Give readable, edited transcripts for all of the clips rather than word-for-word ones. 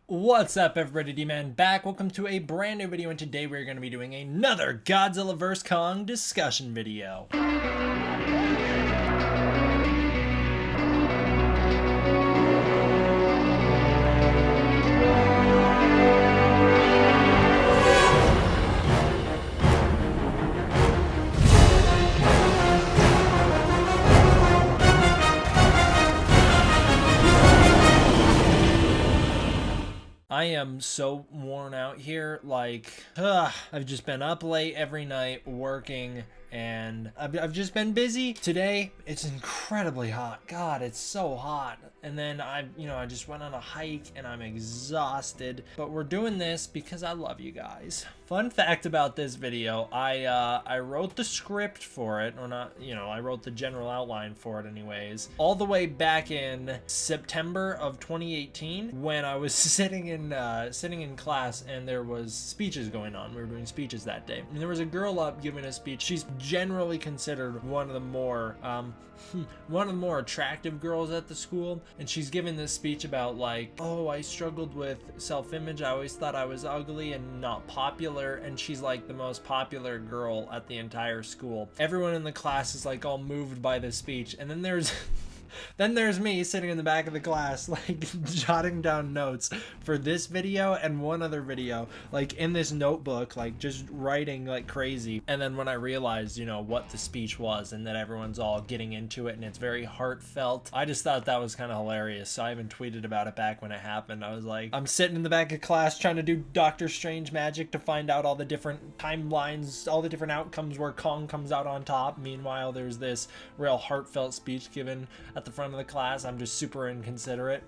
What's up, everybody? D-Man back. Welcome to a brand new video, and today we're going to be doing another Godzilla vs. Kong discussion video. I am so worn out here, I've just been up late every night working, and I've just been busy. Today, it's incredibly hot. God, it's so hot. And then I just went on a hike and I'm exhausted, but we're doing this because I love you guys. Fun fact about this video, I wrote the script for it, or not, I wrote the general outline for it anyways, all the way back in September of 2018 when I was sitting in class and there was speeches going on. We were doing speeches that day. And there was a girl up giving a speech. She's generally considered one of the more attractive girls at the school, and she's giving this speech about oh, I struggled with self-image. I always thought I was ugly and not popular, and she's like the most popular girl at the entire school. Everyone in the class is all moved by this speech, and then there's me sitting in the back of the class, jotting down notes for this video and one other video, in this notebook, just writing like crazy. And then when I realized, what the speech was and that everyone's all getting into it and it's very heartfelt, I just thought that was kind of hilarious. So I even tweeted about it back when it happened. I was like, I'm sitting in the back of class trying to do Doctor Strange magic to find out all the different timelines, all the different outcomes where Kong comes out on top. Meanwhile, there's this real heartfelt speech given at the front of the class. I'm just super inconsiderate.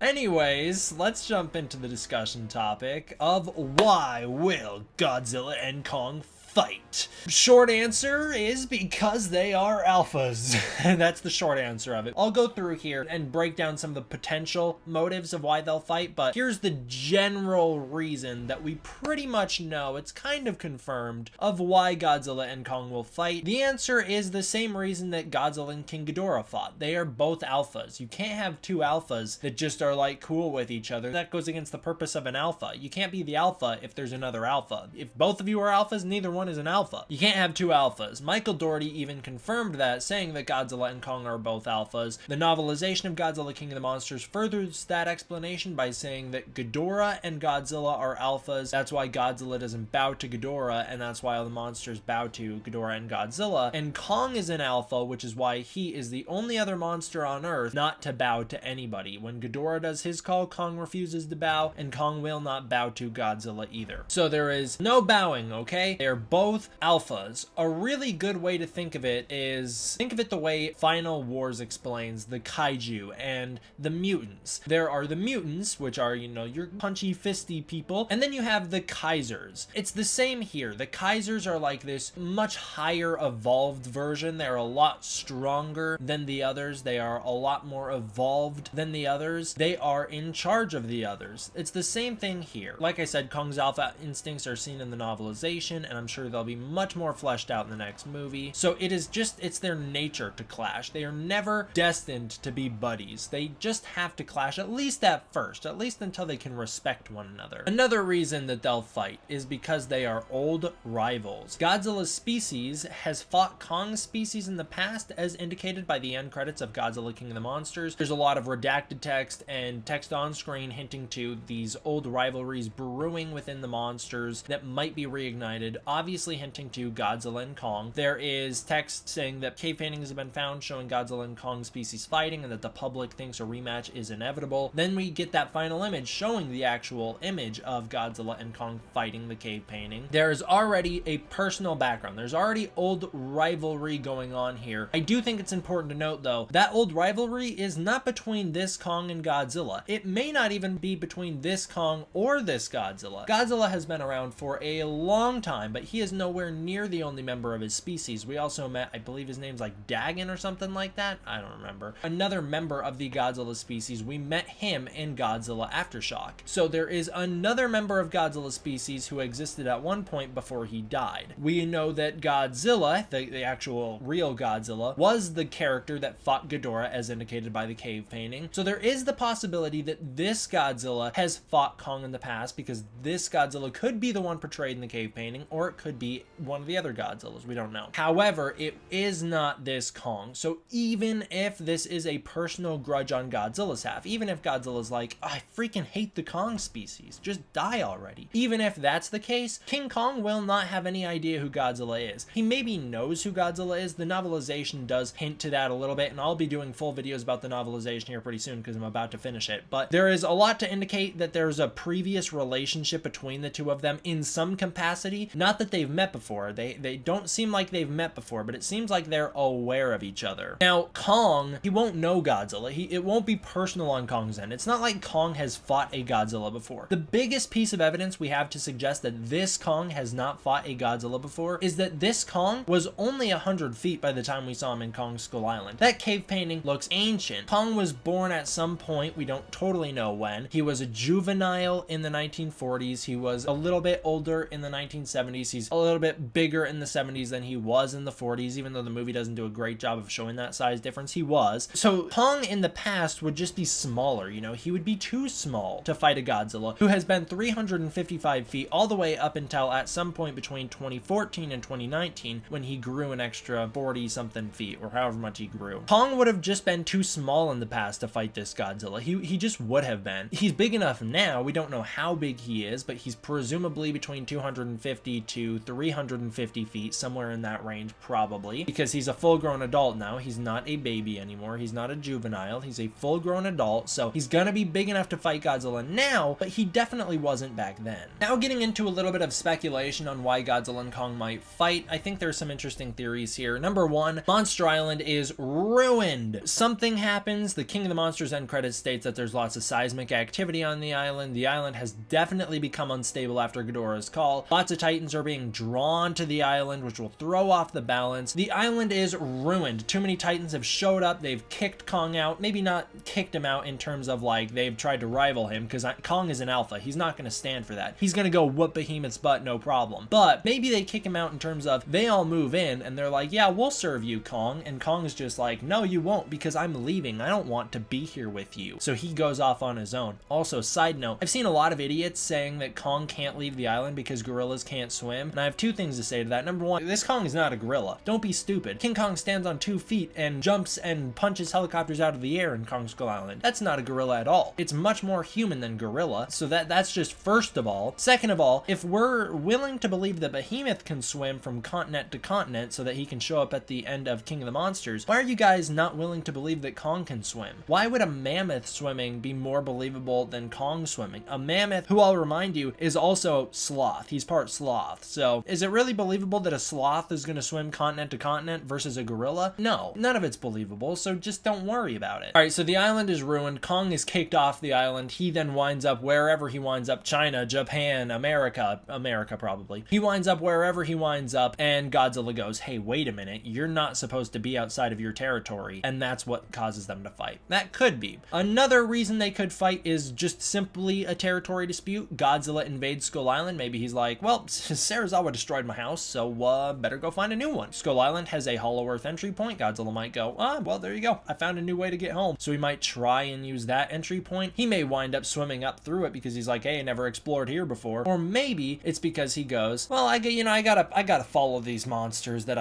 Anyways, let's jump into the discussion topic of why will Godzilla and Kong fight. Short answer is because they are alphas. And that's the short answer of it. I'll go through here and break down some of the potential motives of why they'll fight, but here's the general reason that we pretty much know, it's kind of confirmed, of why Godzilla and Kong will fight. The answer is the same reason that Godzilla and King Ghidorah fought. They are both alphas. You can't have two alphas that just are cool with each other. That goes against the purpose of an alpha. You can't be the alpha if there's another alpha. If both of you are alphas, neither one is an alpha. You can't have two alphas. Michael Dougherty even confirmed that, saying that Godzilla and Kong are both alphas. The novelization of Godzilla King of the Monsters furthers that explanation by saying that Ghidorah and Godzilla are alphas. That's why Godzilla doesn't bow to Ghidorah, and that's why all the monsters bow to Ghidorah and Godzilla. And Kong is an alpha, which is why he is the only other monster on Earth not to bow to anybody. When Ghidorah does his call, Kong refuses to bow, and Kong will not bow to Godzilla either. So there is no bowing, okay? They're both alphas. A really good way to think of it is, think of it the way Final Wars explains the kaiju and the mutants. There are the mutants, which are, your punchy fisty people, and then you have the Kaisers. It's the same here. The Kaisers are this much higher evolved version. They're a lot stronger than the others. They are a lot more evolved than the others. They are in charge of the others. It's the same thing here. Like I said, Kong's alpha instincts are seen in the novelization, and I'm sure they'll be much more fleshed out in the next movie. So it's their nature to clash. They are never destined to be buddies. They just have to clash, at least at first, at least until they can respect one another. Another reason that they'll fight is because they are old rivals. Godzilla's species has fought Kong's species in the past, as indicated by the end credits of Godzilla King of the Monsters. There's a lot of redacted text and text on screen hinting to these old rivalries brewing within the monsters that might be reignited, obviously hinting to Godzilla and Kong. There is text saying that cave paintings have been found showing Godzilla and Kong species fighting, and that the public thinks a rematch is inevitable. Then we get that final image showing the actual image of Godzilla and Kong fighting the cave painting. There is already a personal background. There's already old rivalry going on here. I do think it's important to note, though, that old rivalry is not between this Kong and Godzilla. It may not even be between this Kong or this Godzilla. Godzilla has been around for a long time, but he is nowhere near the only member of his species. We also met, I believe his name's like Dagon or something like that. I don't remember. Another member of the Godzilla species. We met him in Godzilla Aftershock. So there is another member of Godzilla species who existed at one point before he died. We know that Godzilla, the actual real Godzilla, was the character that fought Ghidorah as indicated by the cave painting. So there is the possibility that this Godzilla has fought Kong in the past, because this Godzilla could be the one portrayed in the cave painting, or it could be one of the other Godzillas. We don't know. However, it is not this Kong. So even if this is a personal grudge on Godzilla's half, even if Godzilla's like, I freaking hate the Kong species, just die already. Even if that's the case, King Kong will not have any idea who Godzilla is. He maybe knows who Godzilla is. The novelization does hint to that a little bit, and I'll be doing full videos about the novelization here pretty soon because I'm about to finish it. But there is a lot to indicate that there's a previous relationship between the two of them in some capacity. Not that they've met before. They don't seem like they've met before, but it seems like they're aware of each other. Now, Kong, he won't know Godzilla. It won't be personal on Kong's end. It's not like Kong has fought a Godzilla before. The biggest piece of evidence we have to suggest that this Kong has not fought a Godzilla before is that this Kong was only 100 feet by the time we saw him in Kong Skull Island. That cave painting looks ancient. Kong was born at some point, we don't totally know when. He was a juvenile in the 1940s. He was a little bit older in the 1970s. He's a little bit bigger in the 70s than he was in the 40s, even though the movie doesn't do a great job of showing that size difference. He was. So Kong in the past would just be smaller, you know, he would be too small to fight a Godzilla who has been 355 feet all the way up until at some point between 2014 and 2019 when he grew an extra 40 something feet, or however much he grew. Kong would have just been too small in the past to fight this Godzilla. He just would have been. He's big enough now. We don't know how big he is, but he's presumably between 250 to 350 feet, somewhere in that range probably, because he's a full-grown adult now. He's not a baby anymore. He's not a juvenile. He's a full-grown adult, so he's gonna be big enough to fight Godzilla now, but he definitely wasn't back then. Now, getting into a little bit of speculation on why Godzilla and Kong might fight, I think there's some interesting theories here. Number one, Monster Island is ruined. Something happens. The King of the Monsters end credits states that there's lots of seismic activity on the island. The island has definitely become unstable after Ghidorah's call. Lots of Titans are being drawn to the island, which will throw off the balance. The island is ruined. Too many Titans have showed up. They've kicked Kong out. Maybe not kicked him out in terms of like they've tried to rival him, because Kong is an alpha. He's not going to stand for that. He's going to go whoop Behemoth's butt, no problem. But maybe they kick him out in terms of they all move in and they're like, yeah, we'll serve you, Kong. And Kong's just like, no, you won't, because I'm leaving. I don't want to be here with you. So he goes off on his own. Also, side note, I've seen a lot of idiots saying that Kong can't leave the island because gorillas can't swim. And I have two things to say to that. Number one, this Kong is not a gorilla. Don't be stupid. King Kong stands on 2 feet and jumps and punches helicopters out of the air in Kong Skull Island. That's not a gorilla at all. It's much more human than gorilla. So that's just first of all. Second of all, if we're willing to believe that Behemoth can swim from continent to continent so that he can show up at the end of King of the Monsters, why are you guys not willing to believe that Kong can swim? Why would a mammoth swimming be more believable than Kong swimming? A mammoth, who I'll remind you, is also sloth. He's part sloth. So is it really believable that a sloth is going to swim continent to continent versus a gorilla? No, none of it's believable, so just don't worry about it. All right, so the island is ruined. Kong is kicked off the island. He then winds up wherever he winds up. China, Japan, America probably. He winds up wherever he winds up, and Godzilla goes, hey, wait a minute, you're not supposed to be outside of your territory, and that's what causes them to fight. That could be. Another reason they could fight is just simply a territory dispute. Godzilla invades Skull Island. Maybe he's like, well, Serizawa destroyed my house, so better go find a new one. Skull Island has a Hollow Earth entry point. Godzilla might go, well, there you go. I found a new way to get home. So he might try and use that entry point. He may wind up swimming up through it because he's like, hey, I never explored here before. Or maybe it's because he goes, well, I gotta follow these monsters that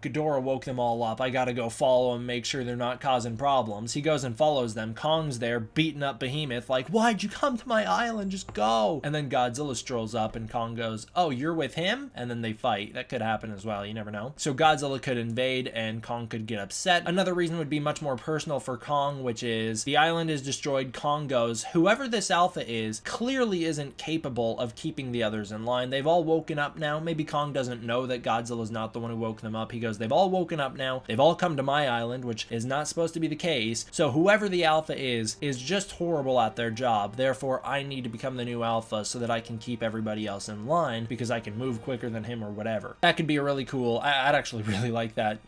Ghidorah woke them all up. I gotta go follow them, make sure they're not causing problems. He goes and follows them. Kong's there beating up Behemoth like, why'd you come to my island? Just go. And then Godzilla strolls up and Kong goes, oh, you're with him? And then they fight. That could happen as well. You never know. So Godzilla could invade and Kong could get upset. Another reason would be much more personal for Kong, which is the island is destroyed. Kong goes, whoever this alpha is clearly isn't capable of keeping the others in line. They've all woken up now. Maybe Kong doesn't know that Godzilla's not the one who woke them up. He goes, they've all woken up now. They've all come to my island, which is not supposed to be the case. So whoever the alpha is just horrible at their job. Therefore, I need to become the new alpha so that I can keep everybody else in line because I can move move quicker than him or whatever. That could be a really cool, I'd actually really like that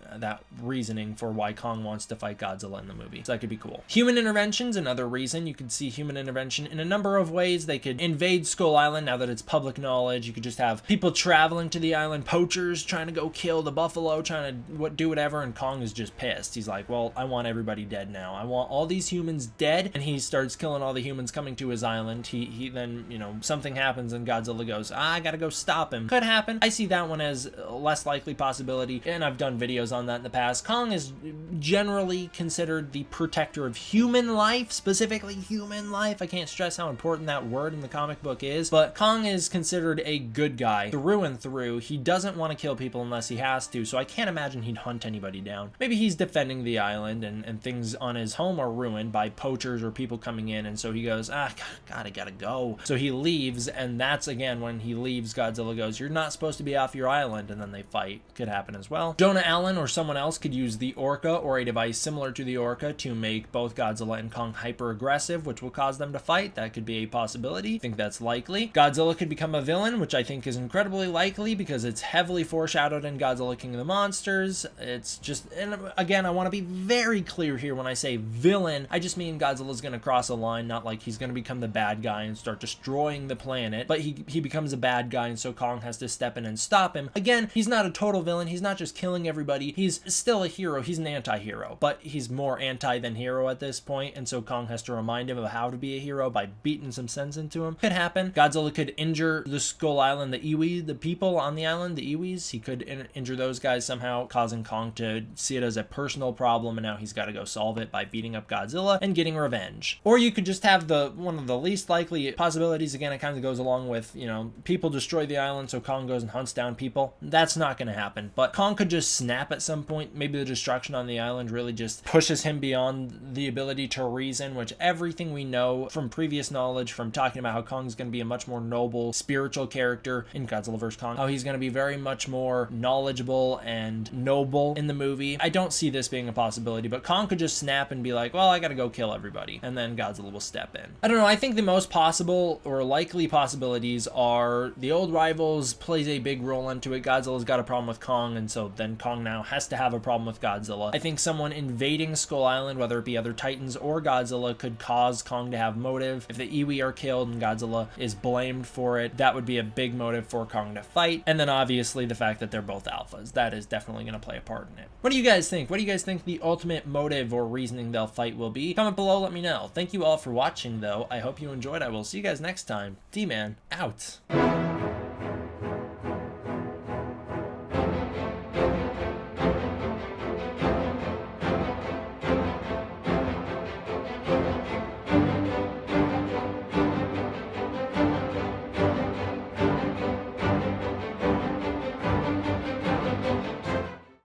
reasoning for why Kong wants to fight Godzilla in the movie. So that could be cool. Human intervention's another reason. You could see human intervention in a number of ways. They could invade Skull Island now that it's public knowledge. You could just have people traveling to the island, poachers trying to go kill the buffalo, trying to do whatever, and Kong is just pissed. He's like, well, I want everybody dead now. I want all these humans dead, and he starts killing all the humans coming to his island. He then, you know, something happens and Godzilla goes, I gotta go stop him. Could happen. I see that one as a less likely possibility, and I've done videos on that in the past. Kong is generally considered the protector of human life, specifically human life. I can't stress how important that word in the comic book is, but Kong is considered a good guy through and through. He doesn't want to kill people unless he has to, so I can't imagine he'd hunt anybody down. Maybe he's defending the island and things on his home are ruined by poachers or people coming in, and so he goes, God, I gotta go. So he leaves, and that's again when he leaves, Godzilla goes, you're not supposed to be off your island, and then they fight. Could happen as well. Jonah Allen or someone else could use the Orca or a device similar to the Orca to make both Godzilla and Kong hyper aggressive, which will cause them to fight. That could be a possibility. I think that's likely. Godzilla could become a villain, which I think is incredibly likely because it's heavily foreshadowed in Godzilla King of the Monsters. It's just, and again, I want to be very clear here when I say villain, I just mean Godzilla's going to cross a line, not like he's going to become the bad guy and start destroying the planet, but he becomes a bad guy, and so Kong has to step in and stop him. Again, he's not a total villain. He's not just killing everybody. He's still a hero. He's an anti-hero, but he's more anti than hero at this point, and so Kong has to remind him of how to be a hero by beating some sense into him. Could happen. Godzilla could injure the Skull Island, the Iwi, the people on the island, the Iwis. He could injure those guys somehow, causing Kong to see it as a personal problem, and now he's got to go solve it by beating up Godzilla and getting revenge. Or you could just have one of the least likely possibilities. Again, it kind of goes along with, you know, people destroy the island, so Kong goes and hunts down people. That's not going to happen, but Kong could just snap at some point. Maybe the destruction on the island really just pushes him beyond the ability to reason, which everything we know from previous knowledge, from talking about how Kong's going to be a much more noble, spiritual character in Godzilla vs. Kong, how he's going to be very much more knowledgeable and noble in the movie. I don't see this being a possibility, but Kong could just snap and be like, well, I gotta go kill everybody, and then Godzilla will step in. I don't know, I think the most possible or likely possibilities are the old rivals plays a big role into it. Godzilla's got a problem with Kong, and so then Kong now has to have a problem with Godzilla. I think someone invading Skull Island, whether it be other Titans or Godzilla, could cause Kong to have motive. If the Iwi are killed and Godzilla is blamed for it, that would be a big motive for Kong to fight. And then obviously the fact that they're both alphas, that is definitely going to play a part in it. What do you guys think? What do you guys think the ultimate motive or reasoning they'll fight will be? Comment below, let me know. Thank you all for watching though. I hope you enjoyed. I will see you guys next time. D-Man out.